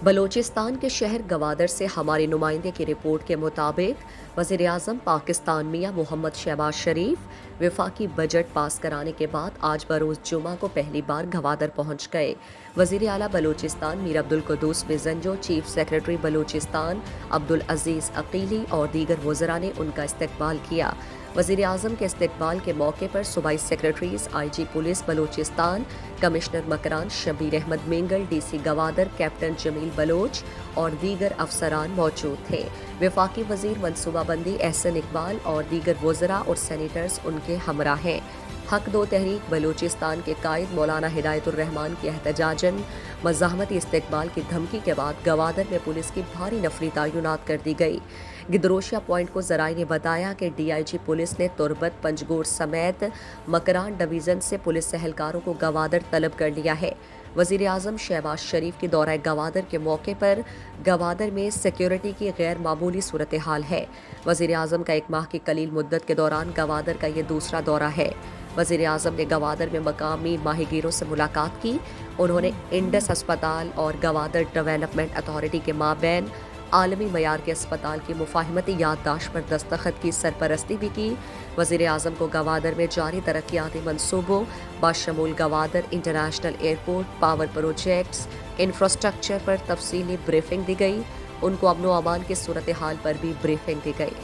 بلوچستان کے شہر گوادر سے ہمارے نمائندے کی رپورٹ کے مطابق وزیر اعظم پاکستان میاں محمد شہباز شریف وفاقی بجٹ پاس کرانے کے بعد آج بروز جمعہ کو پہلی بار گوادر پہنچ گئے۔ وزیر اعلیٰ بلوچستان میر عبدالقدوس مزنجو، چیف سیکرٹری بلوچستان عبدالعزیز عقیلی اور دیگر وزراء نے ان کا استقبال کیا۔ وزیر اعظم کے استقبال کے موقع پر صوبائی secretaries, I G police Balochistan, commissioner Makran Shabbir Ahmed Mengal, D C Gwadar captain Jamil Baloch اور دیگر افسران موجود تھے۔ وفاقی وزیر منصوبہ بندی احسن اقبال اور دیگر وزراء اور سینیٹرز ان کے ہمراہ ہیں۔ حق دو تحریک بلوچستان کے قائد مولانا ہدایت الرحمان کی احتجاجاً مزاحمتی استقبال کی دھمکی کے بعد گوادر میں پولیس کی بھاری نفری تعینات کر دی گئی۔ گدروشیا پوائنٹ کو ذرائع نے بتایا کہ ڈی آئی جی پولیس نے تربت، پنجگور سمیت مکران ڈویژن سے پولیس اہلکاروں کو گوادر طلب کر لیا ہے۔ وزیر اعظم شہباز شریف کی دورہ گوادر کے موقع پر گوادر میں سیکیورٹی کی غیر معمولی صورتحال ہے۔ وزیر اعظم کا ایک ماہ کی قلیل مدت کے دوران گوادر کا یہ دوسرا دورہ ہے۔ وزیر اعظم نے گوادر میں مقامی ماہی گیروں سے ملاقات کی۔ انہوں نے انڈس ہسپتال اور گوادر ڈیولپمنٹ اتھارٹی کے مابین عالمی معیار کے اسپتال کی مفاہمتی یادداشت پر دستخط کی سرپرستی بھی کی۔ وزیر اعظم کو گوادر میں جاری ترقیاتی منصوبوں بشمول Gwadar international airport, power projects, infrastructure پر تفصیلی بریفنگ دی گئی۔ ان کو امن و امان کی صورتحال پر بھی بریفنگ دی گئی۔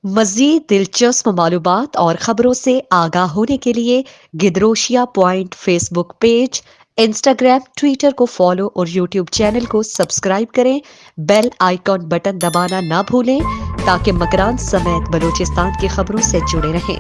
مزید دلچسپ معلومات اور خبروں سے آگاہ ہونے کے لیے Gedrosia point Facebook page, Instagram, Twitter کو فالو اور یوٹیوب چینل کو سبسکرائب کریں۔ بیل آئیکن بٹن دبانا نہ بھولیں تاکہ مکران سمیت بلوچستان کی خبروں سے جڑے رہیں۔